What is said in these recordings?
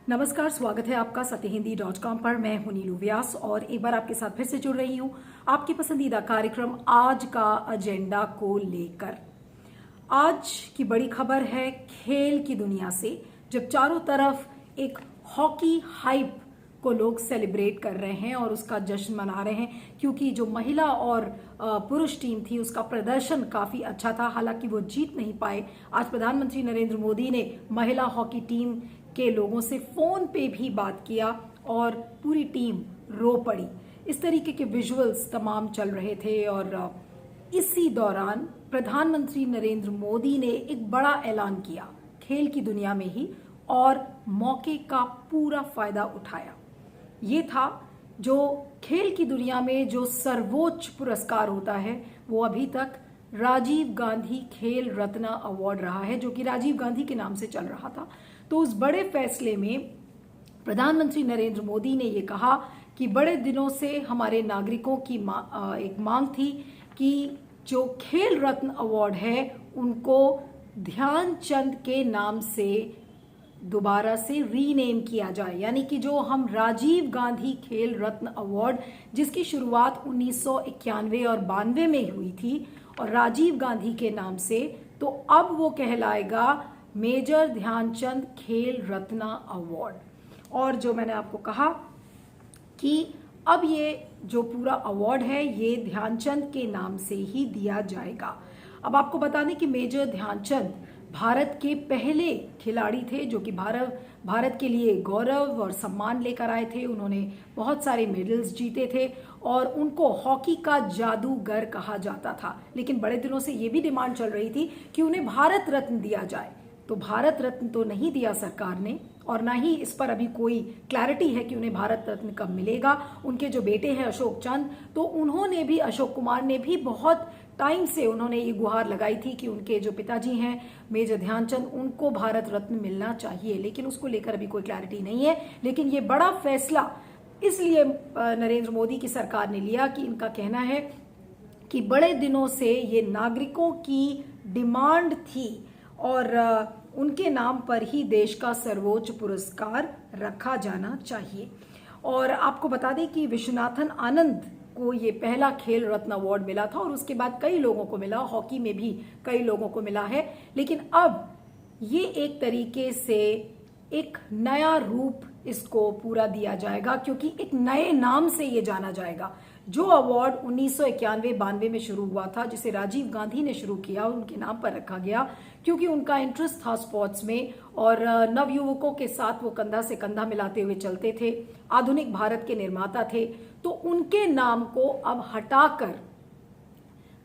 नमस्कार, स्वागत है आपका सत्यहिंदी.com पर। मैं हूं नीलू व्यास और एक बार आपके साथ फिर से जुड़ रही हूं आपकी पसंदीदा कार्यक्रम आज का एजेंडा को लेकर। आज की बड़ी खबर है खेल की दुनिया से, जब चारों तरफ एक हॉकी हाइप को लोग सेलिब्रेट कर रहे हैं और उसका जश्न मना रहे हैं, क्योंकि जो महिला और पुरुष टीम थी उसका प्रदर्शन काफी अच्छा था। हालांकि वो जीत नहीं पाए। आज प्रधानमंत्री नरेंद्र मोदी ने महिला हॉकी टीम के लोगों से फोन पे भी बात किया और पूरी टीम रो पड़ी। इस तरीके के विजुअल्स तमाम चल रहे थे और इसी दौरान प्रधानमंत्री नरेंद्र मोदी ने एक बड़ा ऐलान किया खेल की दुनिया में ही और मौके का पूरा फायदा उठाया। ये था जो खेल की दुनिया में जो सर्वोच्च पुरस्कार होता है वो अभी तक राजीव गांधी खेल रत्न अवार्ड रहा है, जो कि राजीव गांधी के नाम से चल रहा था। तो उस बड़े फैसले में प्रधानमंत्री नरेंद्र मोदी ने ये कहा कि बड़े दिनों से हमारे नागरिकों की एक मांग थी कि जो खेल रत्न अवार्ड है उनको ध्यानचंद के नाम से दोबारा से रीनेम किया जाए, यानी कि जो हम राजीव गांधी खेल रत्न अवार्ड जिसकी शुरुआत 1991 और 92 में हुई थी और राजीव गांधी के नाम से, तो अब वो कहलाएगा मेजर ध्यानचंद खेल रत्न अवार्ड। और जो मैंने आपको कहा कि अब ये जो पूरा अवार्ड है ये ध्यानचंद के नाम से ही दिया जाएगा। अब आपको बता दें कि मेजर ध्यानचंद भारत के पहले खिलाड़ी थे जो कि भारत के लिए गौरव और सम्मान लेकर आए थे। उन्होंने बहुत सारे मेडल्स जीते थे और उनको हॉकी का जादूगर कहा जाता था। लेकिन बड़े दिनों से ये भी डिमांड चल रही थी कि उन्हें भारत रत्न दिया जाए। तो भारत रत्न तो नहीं दिया सरकार ने और ना ही इस पर अभी कोई क्लैरिटी है कि उन्हें भारत रत्न कब मिलेगा। उनके जो बेटे हैं अशोक चंद, तो उन्होंने भी, अशोक कुमार ने भी बहुत टाइम से उन्होंने ये गुहार लगाई थी कि उनके जो पिताजी हैं मेजर ध्यानचंद, उनको भारत रत्न मिलना चाहिए, लेकिन उसको लेकर अभी कोई क्लैरिटी नहीं है। लेकिन ये बड़ा फैसला इसलिए नरेंद्र मोदी की सरकार ने लिया कि इनका कहना है कि बड़े दिनों से ये नागरिकों की डिमांड थी और उनके नाम पर ही देश का सर्वोच्च पुरस्कार रखा जाना चाहिए। और आपको बता दें कि विश्वनाथन आनंद को ये पहला खेल रत्न अवार्ड मिला था और उसके बाद कई लोगों को मिला, हॉकी में भी कई लोगों को मिला है। लेकिन अब ये एक तरीके से एक नया रूप इसको पूरा दिया जाएगा, क्योंकि एक नए नाम से ये जाना जाएगा। जो अवार्ड 1991-92 में शुरू हुआ था, जिसे राजीव गांधी ने शुरू किया, उनके नाम पर रखा गया क्योंकि उनका इंटरेस्ट था स्पोर्ट्स में और नवयुवकों के साथ वो कंधा से कंधा मिलाते हुए चलते थे, आधुनिक भारत के निर्माता थे। तो उनके नाम को अब हटाकर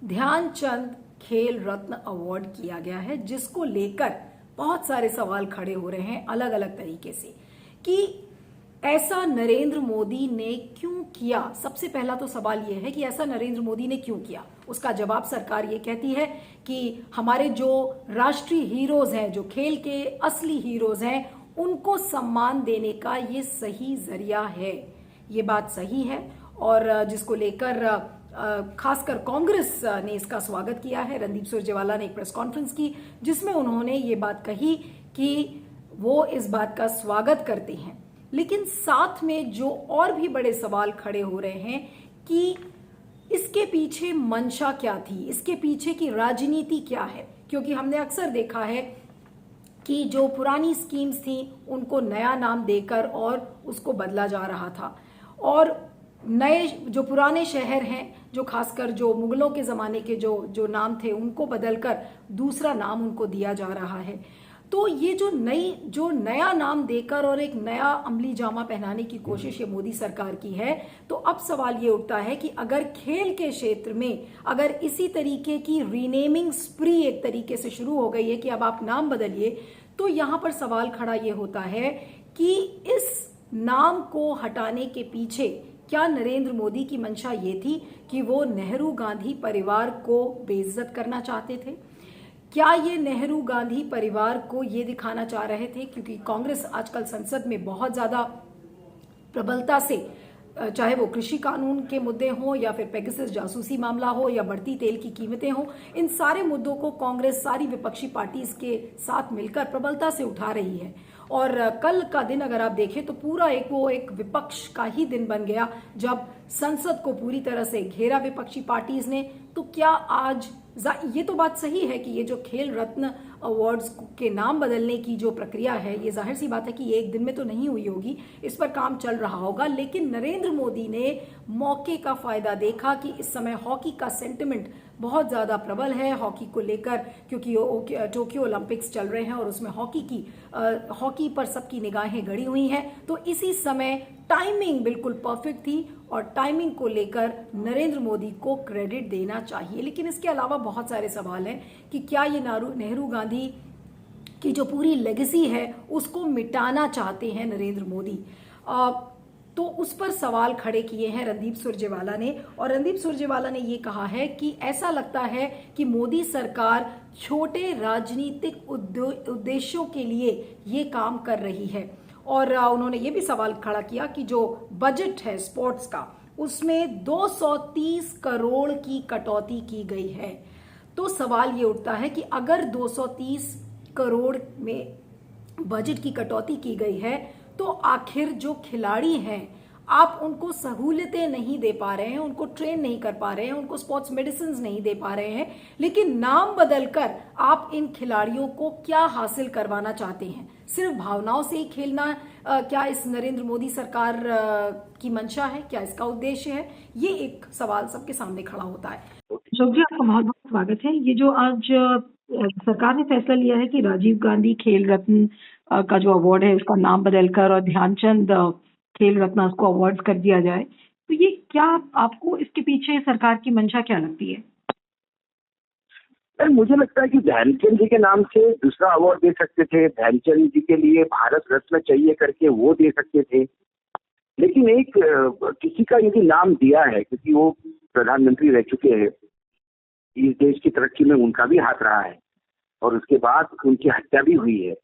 ध्यानचंद खेल रत्न अवार्ड किया गया है, जिसको लेकर बहुत सारे सवाल खड़े हो रहे हैं अलग अलग तरीके से कि ऐसा नरेंद्र मोदी ने क्यों किया। सबसे पहला तो सवाल यह है कि ऐसा नरेंद्र मोदी ने क्यों किया। उसका जवाब सरकार ये कहती है कि हमारे जो राष्ट्रीय हीरोज हैं, जो खेल के असली हीरोज हैं, उनको सम्मान देने का ये सही जरिया है। ये बात सही है और जिसको लेकर खासकर कांग्रेस ने इसका स्वागत किया है। रणदीप सुरजेवाला ने एक प्रेस कॉन्फ्रेंस की जिसमें उन्होंने ये बात कही कि वो इस बात का स्वागत करते हैं। लेकिन साथ में जो और भी बड़े सवाल खड़े हो रहे हैं कि इसके पीछे मंशा क्या थी, इसके पीछे की राजनीति क्या है। क्योंकि हमने अक्सर देखा है कि जो पुरानी स्कीम्स थी उनको नया नाम देकर और उसको बदला जा रहा था और नए जो पुराने शहर हैं, जो खासकर जो मुगलों के ज़माने के जो नाम थे, उनको बदलकर दूसरा नाम उनको दिया जा रहा है। तो ये जो नया नाम देकर और एक नया अमली जामा पहनाने की कोशिश ये मोदी सरकार की है, तो अब सवाल ये उठता है कि अगर खेल के क्षेत्र में अगर इसी तरीके की रीनेमिंग स्प्री एक तरीके से शुरू हो गई है कि अब आप नाम बदलिए, तो यहाँ पर सवाल खड़ा ये होता है कि इस नाम को हटाने के पीछे क्या नरेंद्र मोदी की मंशा ये थी कि वो नेहरू गांधी परिवार को बेइज्जत करना चाहते थे। क्या ये नेहरू गांधी परिवार को ये दिखाना चाह रहे थे, क्योंकि कांग्रेस आजकल संसद में बहुत ज्यादा प्रबलता से, चाहे वो कृषि कानून के मुद्दे हों या फिर पेगासस जासूसी मामला हो या बढ़ती तेल की कीमतें हों, इन सारे मुद्दों को कांग्रेस सारी विपक्षी पार्टीज के साथ मिलकर प्रबलता से उठा रही है और कल का दिन अगर आप देखें तो पूरा एक विपक्ष का ही दिन बन गया, जब संसद को पूरी तरह से घेरा विपक्षी पार्टीज ने। तो क्या आज ये तो बात सही है कि ये जो खेल रत्न अवार्ड्स के नाम बदलने की जो प्रक्रिया है, ये जाहिर सी बात है कि ये एक दिन में तो नहीं हुई होगी, इस पर काम चल रहा होगा। लेकिन नरेंद्र मोदी ने मौके का फायदा देखा कि इस समय हॉकी का सेंटिमेंट बहुत ज्यादा प्रबल है हॉकी को लेकर, क्योंकि टोक्यो ओलंपिक्स चल रहे हैं और उसमें हॉकी पर सबकी निगाहें गड़ी हुई हैं। तो इसी समय टाइमिंग बिल्कुल परफेक्ट थी और टाइमिंग को लेकर नरेंद्र मोदी को क्रेडिट देना चाहिए। लेकिन इसके अलावा बहुत सारे सवाल हैं कि क्या ये नेहरू गांधी की जो पूरी लेगेसी है उसको मिटाना चाहते हैं नरेंद्र मोदी। तो उस पर सवाल खड़े किए हैं रणदीप सुरजेवाला ने, और रणदीप सुरजेवाला ने ये कहा है कि ऐसा लगता है कि मोदी सरकार छोटे राजनीतिक उद्देश्यों के लिए ये काम कर रही है। और उन्होंने ये भी सवाल खड़ा किया कि जो बजट है स्पोर्ट्स का, उसमें 230 करोड़ की कटौती की गई है। तो सवाल ये उठता है कि अगर 230 करोड़ में बजट की कटौती की गई है तो आखिर जो खिलाड़ी हैं आप उनको सहूलियतें नहीं दे पा रहे हैं, उनको ट्रेन नहीं कर पा रहे हैं, उनको स्पोर्ट्स मेडिसिन नहीं दे पा रहे हैं, लेकिन नाम बदलकर आप इन खिलाड़ियों को क्या हासिल करवाना चाहते हैं? सिर्फ भावनाओं से ही खेलना क्या इस नरेंद्र मोदी सरकार की मंशा है? क्या इसका उद्देश्य है? ये एक सवाल सबके सामने खड़ा होता है। अशोक जी, आपका बहुत बहुत स्वागत है। ये जो आज सरकार ने फैसला लिया है कि राजीव गांधी खेल रत्न का जो अवार्ड है उसका नाम बदलकर और ध्यानचंद खेल रत्न उसको अवार्ड कर दिया जाए, तो ये क्या आपको इसके पीछे सरकार की मंशा क्या लगती है? मुझे लगता है कि ध्यानचंद जी के नाम से दूसरा अवार्ड दे सकते थे, ध्यानचंद जी के लिए भारत रत्न चाहिए करके वो दे सकते थे। लेकिन एक किसी का यदि नाम दिया है, क्योंकि वो प्रधानमंत्री रह चुके हैं, इस देश की तरक्की में उनका भी हाथ रहा है और उसके बाद उनकी हत्या भी हुई है,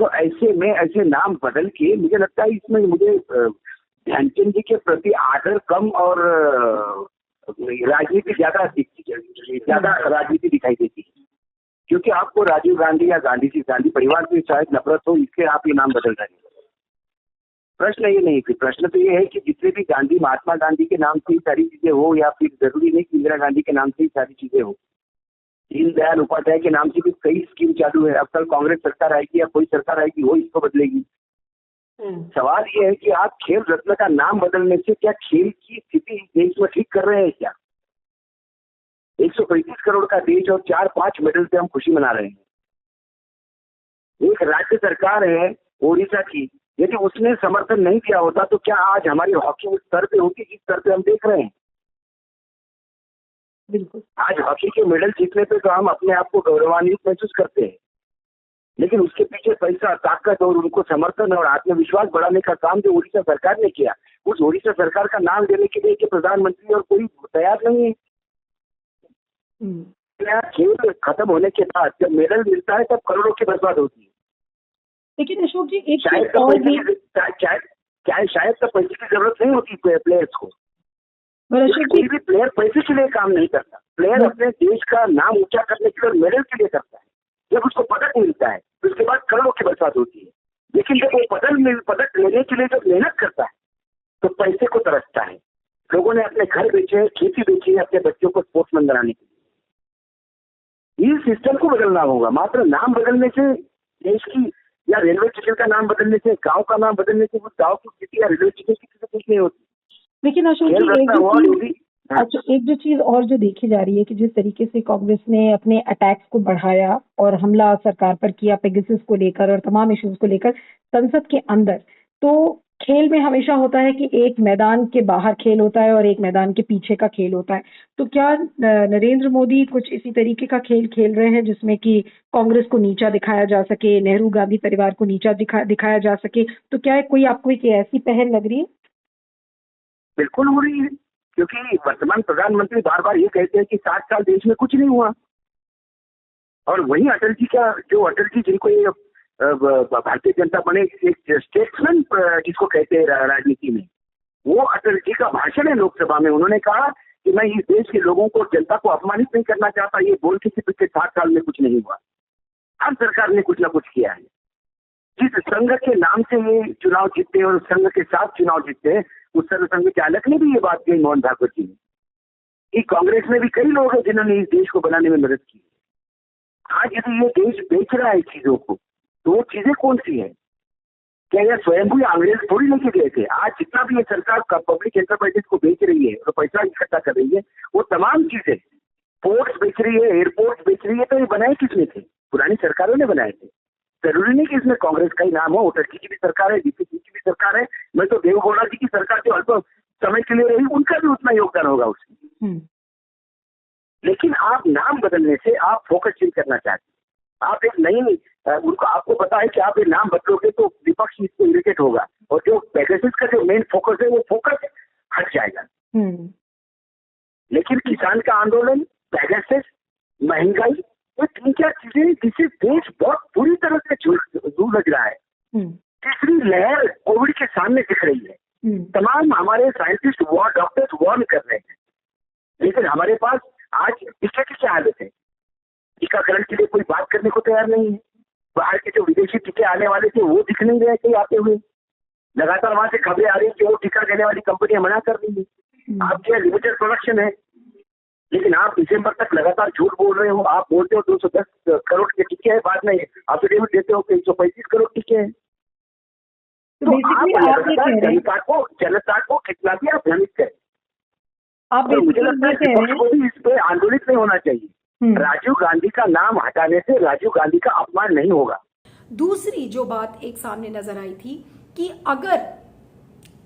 तो ऐसे में ऐसे नाम बदल के मुझे लगता है इसमें मुझे ध्यानचंद जी के प्रति आदर कम और राजनीति ज्यादा राजनीति दिखाई देती है। क्योंकि आपको राजीव गांधी या गांधी परिवार से शायद नफरत हो, इसलिए आप ये नाम बदल रहे हैं। प्रश्न ये नहीं, प्रश्न तो ये है कि जितने भी गांधी, महात्मा गांधी के नाम से ही सारी चीजें हो, या फिर जरूरी नहीं कि इंदिरा गांधी के नाम से ही सारी चीजें हो। दीनदयाल उपाध्याय के नाम से भी कई स्कीम चालू है। अब कल कांग्रेस सरकार आएगी या कोई सरकार आएगी, वो इसको बदलेगी। सवाल ये है कि आप खेल रत्न का नाम बदलने से क्या खेल की स्थिति देश में ठीक कर रहे हैं क्या? 135 करोड़ का देश और 4-5 मेडल से हम खुशी मना रहे हैं। एक राज्य सरकार है ओडिशा की, यदि उसने समर्थन नहीं दिया होता तो क्या आज हमारी हॉकी उस स्तर पे होती जिस स्तर पे हम देख रहे हैं? बिल्कुल। आज हॉकी के मेडल जीतने पे तो हम अपने आप को गौरवान्वित महसूस करते हैं, लेकिन उसके पीछे पैसा, ताकत और उनको समर्थन और आत्मविश्वास बढ़ाने का काम जो उड़ीसा सरकार ने किया, उस उड़ीसा सरकार का नाम देने के लिए कि प्रधानमंत्री और कोई तैयार नहीं है। खेल खत्म होने के बाद जब मेडल मिलता है तब करोड़ों की बर्बाद होती है। लेकिन अशोक जी, एक शायद तो पैसे की जरूरत नहीं होती प्लेयर्स को, कोई भी प्लेयर पैसे के लिए काम नहीं करता। प्लेयर अपने देश का नाम ऊंचा करने के लिए, मेडल के लिए करता है। जब उसको पदक मिलता है तो उसके बाद करोड़ों की बर्बाद होती है। लेकिन जब वो पदक लेने के लिए जब मेहनत करता है तो पैसे को तरसता है। लोगों ने अपने घर बेचे, खेती बेची है अपने बच्चों को स्पोर्ट्समैन बनाने के लिए। इस सिस्टम को बदलना होगा। मात्र नाम बदलने से देश की, या रेलवे स्टेशन का नाम बदलने से, गांव का नाम बदलने से उस गांव की स्थिति या रेलवे स्टेशन की स्थिति कुछ नहीं होती। लेकिन अशोक जी, एक जो चीज और जो देखी जा रही है कि जिस तरीके से कांग्रेस ने अपने अटैक्स को बढ़ाया और हमला सरकार पर किया पेगासस को लेकर और तमाम इश्यूज को लेकर संसद के अंदर, तो खेल में हमेशा होता है कि एक मैदान के बाहर खेल होता है और एक मैदान के पीछे का खेल होता है। तो क्या नरेंद्र मोदी कुछ इसी तरीके का खेल खेल रहे हैं जिसमें कि कांग्रेस को नीचा दिखाया जा सके, नेहरू गांधी परिवार को नीचा दिखाया जा सके? तो क्या कोई आपको एक ऐसी पहल लग रही है? बिल्कुल हो रही है, क्योंकि वर्तमान प्रधानमंत्री बार बार ये कहते हैं कि 60 साल देश में कुछ नहीं हुआ, और वही अटल जी का, जो अटल जी जिनको ये भारतीय जनता पार्टी एक स्टेट्समैन जिसको कहते हैं राजनीति में, वो अटल जी का भाषण है लोकसभा में। उन्होंने कहा कि मैं इस देश के लोगों को, जनता को अपमानित नहीं करना चाहता, ये बोल के पिछले 60 साल में कुछ नहीं हुआ। हर सरकार ने कुछ ना कुछ किया है। जिस संघ के नाम से ये चुनाव जीतते हैं और संघ के साथ चुनाव जीतते हैं, उस सर्व संघ चालक ने भी ये बात कही, मोहन भागवत जी ने, कि कांग्रेस में भी कई लोग हैं जिन्होंने इस देश को बनाने में मदद की। आज यदि ये देश बेच रहा है चीजों को, तो वो चीजें कौन सी है? क्या यह स्वयं भी अंग्रेज थोड़ी लेके गए थे? आज जितना भी ये सरकार का पब्लिक एंटरप्राइजेस को बेच रही है और पैसा इकट्ठा कर रही है, वो तमाम चीजें, पोर्ट्स बेच रही है, एयरपोर्ट बेच रही है, तो ये बनाए किसने थे? पुरानी सरकारों ने बनाए थे। जरूरी नहीं कि इसमें कांग्रेस का ही नाम हो, टर्की की भी सरकार है, डीपीसी की भी सरकार है, मैं तो देवगौड़ा जी की सरकार जो अल्प समय के लिए रही, उनका भी उतना योगदान होगा उसमें। लेकिन आप नाम बदलने से आप फोकस चेंज करना चाहते हैं। आप एक नई उनको आपको पता है कि आप ये नाम बदलोगे तो विपक्ष इसको इरिटेट होगा, और जो पेगासस का जो मेन फोकस है वो फोकस हट जाएगा। लेकिन किसान का आंदोलन, पेगासस, महंगाई, ये 3-4 चीजें जिससे देश बहुत बुरी तरह से जूझ रहा है। तीसरी लहर कोविड के सामने दिख रही है। तमाम हमारे साइंटिस्ट डॉक्टर्स वार्न कर रहे हैं, लेकिन हमारे पास आज टीके की क्या हालत है? टीकाकरण के लिए कोई बात करने को तैयार नहीं है। बाहर के जो विदेशी टीके आने वाले थे वो दिख नहीं रहे कहीं आते हुए। लगातार वहां से खबरें आ रही है कि वो टीका देने वाली कंपनियां मना कर रही है। आपके यहाँ लिमिटेड प्रोडक्शन है, लेकिन आप दिसंबर तक लगातार झूठ बोल रहे हो। आप बोलते हो 210 करोड़ के टीके हैं, बाद में एफिडेविट देते हो कि 135 करोड़ टीके हैं। तो आप जनता को कितना भी आप भ्रमित करें। मुझे लगता है कि इस पे आंदोलित नहीं होना चाहिए। राजीव गांधी का नाम हटाने से राजीव गांधी का अपमान नहीं होगा। दूसरी जो बात एक सामने नजर आई थी कि अगर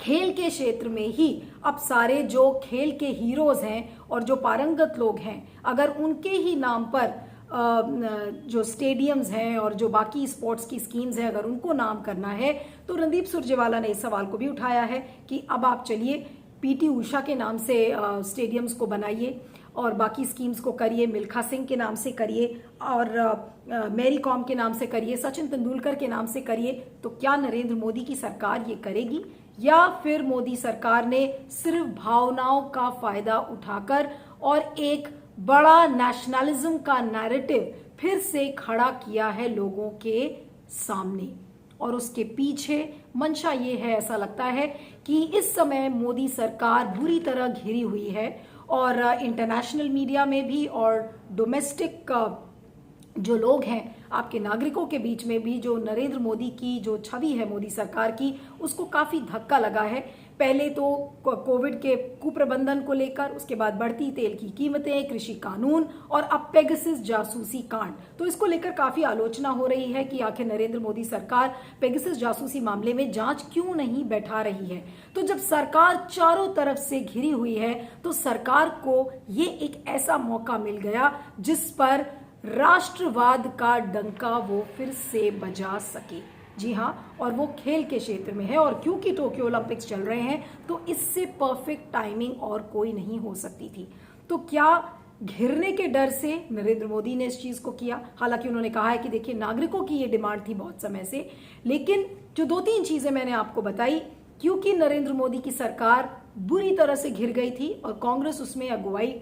खेल के क्षेत्र में ही अब सारे जो खेल के हीरोज हैं और जो पारंगत लोग हैं, अगर उनके ही नाम पर जो स्टेडियम्स हैं और जो बाकी स्पोर्ट्स की स्कीम्स हैं, अगर उनको नाम करना है, तो रणदीप सुरजेवाला ने इस सवाल को भी उठाया है कि अब आप चलिए पीटी उषा के नाम से स्टेडियम्स को बनाइए और बाकी स्कीम्स को करिए, मिल्खा सिंह के नाम से करिए और मैरी कॉम के नाम से करिए, सचिन तेंदुलकर के नाम से करिए। तो क्या नरेंद्र मोदी की सरकार ये करेगी, या फिर मोदी सरकार ने सिर्फ भावनाओं का फायदा उठाकर और एक बड़ा नेशनलिज्म का नैरेटिव फिर से खड़ा किया है लोगों के सामने? और उसके पीछे मंशा ये है, ऐसा लगता है कि इस समय मोदी सरकार बुरी तरह घिरी हुई है और इंटरनेशनल मीडिया में भी और डोमेस्टिक जो लोग हैं, आपके नागरिकों के बीच में भी जो नरेंद्र मोदी की जो छवि है मोदी सरकार की, उसको काफी धक्का लगा है। पहले तो कोविड के कुप्रबंधन को लेकर, उसके बाद बढ़ती तेल की कीमतें, कृषि कानून और अब पेगासस जासूसी कांड। तो इसको लेकर काफी आलोचना हो रही है कि आखिर नरेंद्र मोदी सरकार पेगासस जासूसी मामले में जांच क्यों नहीं बैठा रही है। तो जब सरकार चारों तरफ से घिरी हुई है, तो सरकार को ये एक ऐसा मौका मिल गया जिस पर राष्ट्रवाद का डंका वो फिर से बजा सके। जी हाँ, और वो खेल के क्षेत्र में है, और क्योंकि टोक्यो ओलंपिक्स चल रहे हैं तो इससे परफेक्ट टाइमिंग और कोई नहीं हो सकती थी। तो क्या घिरने के डर से नरेंद्र मोदी ने इस चीज को किया? हालांकि उन्होंने कहा है कि देखिए नागरिकों की ये डिमांड थी बहुत समय से, लेकिन जो 2-3 चीजें मैंने आपको बताई, क्योंकि नरेंद्र मोदी की सरकार बुरी तरह से घिर गई थी और कांग्रेस उसमें अगुवाई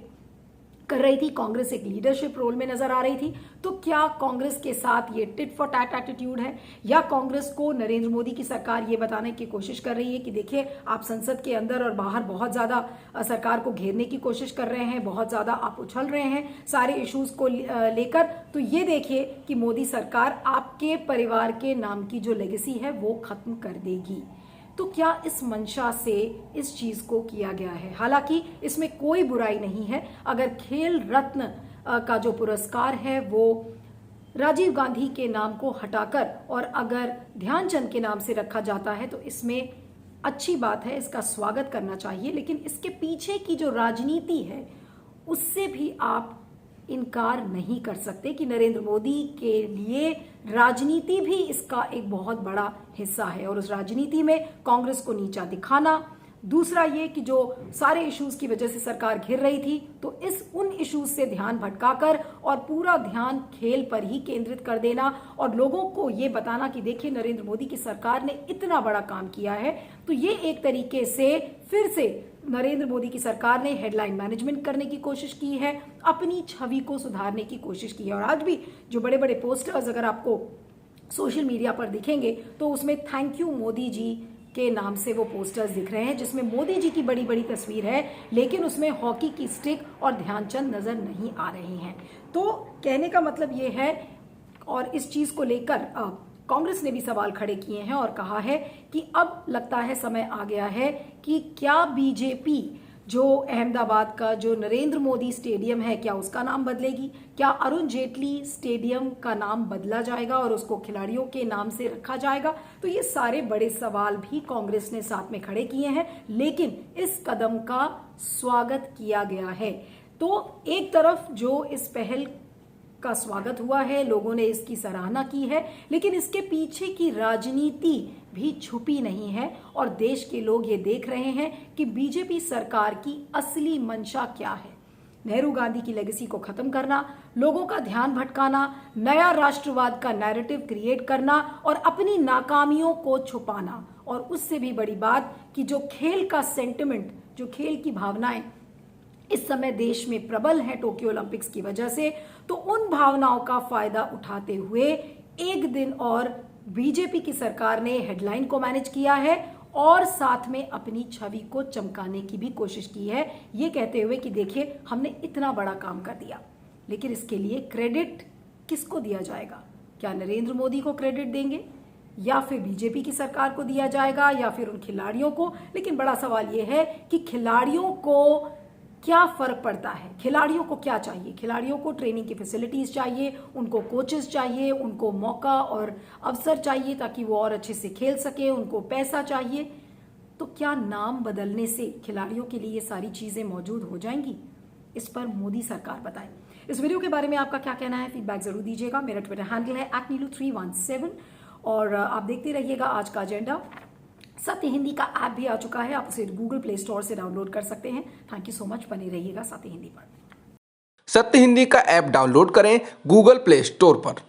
कर रही थी, कांग्रेस एक लीडरशिप रोल में नजर आ रही थी। तो क्या कांग्रेस के साथ ये टिट फॉर टैट एटीट्यूड है, या कांग्रेस को नरेंद्र मोदी की सरकार ये बताने की कोशिश कर रही है कि देखिए आप संसद के अंदर और बाहर बहुत ज्यादा सरकार को घेरने की कोशिश कर रहे हैं, बहुत ज्यादा आप उछल रहे हैं सारे इश्यूज को लेकर, तो ये देखिए कि मोदी सरकार आपके परिवार के नाम की जो लेगेसी है वो खत्म कर देगी। तो क्या इस मंशा से इस चीज को किया गया है? हालांकि इसमें कोई बुराई नहीं है। अगर खेल रत्न का जो पुरस्कार है वो राजीव गांधी के नाम को हटाकर और अगर ध्यानचंद के नाम से रखा जाता है तो इसमें अच्छी बात है, इसका स्वागत करना चाहिए। लेकिन इसके पीछे की जो राजनीति है उससे भी आप इनकार नहीं कर सकते कि नरेंद्र मोदी के लिए राजनीति भी इसका एक बहुत बड़ा हिस्सा है, और उस राजनीति में कांग्रेस को नीचा दिखाना, दूसरा ये कि जो सारे इश्यूज की वजह से सरकार घिर रही थी तो उन इश्यूज से ध्यान भटकाकर और पूरा ध्यान खेल पर ही केंद्रित कर देना और लोगों को ये बताना कि देखिए नरेंद्र मोदी की सरकार ने इतना बड़ा काम किया है। तो ये एक तरीके से फिर से नरेंद्र मोदी की सरकार ने हेडलाइन मैनेजमेंट करने की कोशिश की है, अपनी छवि को सुधारने की कोशिश की है। और आज भी जो बड़े बड़े पोस्टर्स अगर आपको सोशल मीडिया पर दिखेंगे तो उसमें थैंक यू मोदी जी के नाम से वो पोस्टर्स दिख रहे हैं, जिसमें मोदी जी की बड़ी बड़ी तस्वीर है, लेकिन उसमें हॉकी की स्टिक और ध्यानचंद नजर नहीं आ रहे हैं। तो कहने का मतलब ये है, और इस चीज को लेकर कांग्रेस ने भी सवाल खड़े किए हैं और कहा है कि अब लगता है समय आ गया है कि क्या बीजेपी जो अहमदाबाद का जो नरेंद्र मोदी स्टेडियम है, क्या उसका नाम बदलेगी? क्या अरुण जेटली स्टेडियम का नाम बदला जाएगा और उसको खिलाड़ियों के नाम से रखा जाएगा? तो ये सारे बड़े सवाल भी कांग्रेस ने साथ में खड़े किए हैं, लेकिन इस कदम का स्वागत किया गया है। तो एक तरफ जो इस पहल का स्वागत हुआ है, लोगों ने इसकी सराहना की है, लेकिन इसके पीछे की राजनीति भी छुपी नहीं है और देश के लोग ये देख रहे हैं कि बीजेपी सरकार की असली मंशा क्या है। नेहरू गांधी की लेगेसी को खत्म करना, लोगों का ध्यान भटकाना, नया राष्ट्रवाद का नैरेटिव क्रिएट करना और अपनी नाकामियों को छुपाना। और उससे भी बड़ी बात कि जो खेल का सेंटिमेंट, जो खेल की भावनाएं इस समय देश में प्रबल है टोक्यो ओलंपिक्स की वजह से, तो उन भावनाओं का फायदा उठाते हुए एक दिन और बीजेपी की सरकार ने हेडलाइन को मैनेज किया है और साथ में अपनी छवि को चमकाने की भी कोशिश की है, ये कहते हुए कि देखिए हमने इतना बड़ा काम कर दिया। लेकिन इसके लिए क्रेडिट किसको दिया जाएगा? क्या नरेंद्र मोदी को क्रेडिट देंगे या फिर बीजेपी की सरकार को दिया जाएगा या फिर उन खिलाड़ियों को? लेकिन बड़ा सवाल यह है कि खिलाड़ियों को क्या फर्क पड़ता है? खिलाड़ियों को क्या चाहिए? खिलाड़ियों को ट्रेनिंग की फैसिलिटीज चाहिए, उनको कोचेस चाहिए, उनको मौका और अवसर चाहिए ताकि वो और अच्छे से खेल सके, उनको पैसा चाहिए। तो क्या नाम बदलने से खिलाड़ियों के लिए ये सारी चीजें मौजूद हो जाएंगी? इस पर मोदी सरकार बताए। इस वीडियो के बारे में आपका क्या कहना है? फीडबैक जरूर दीजिएगा। मेरा ट्विटर हैंडल है @neelu317 और आप देखते रहिएगा आज का एजेंडा। सत्य हिंदी का ऐप भी आ चुका है, आप उसे गूगल प्ले स्टोर से डाउनलोड कर सकते हैं। थैंक यू सो मच, बने रहिएगा सत्य हिंदी पर। सत्य हिंदी का ऐप डाउनलोड करें गूगल प्ले स्टोर पर।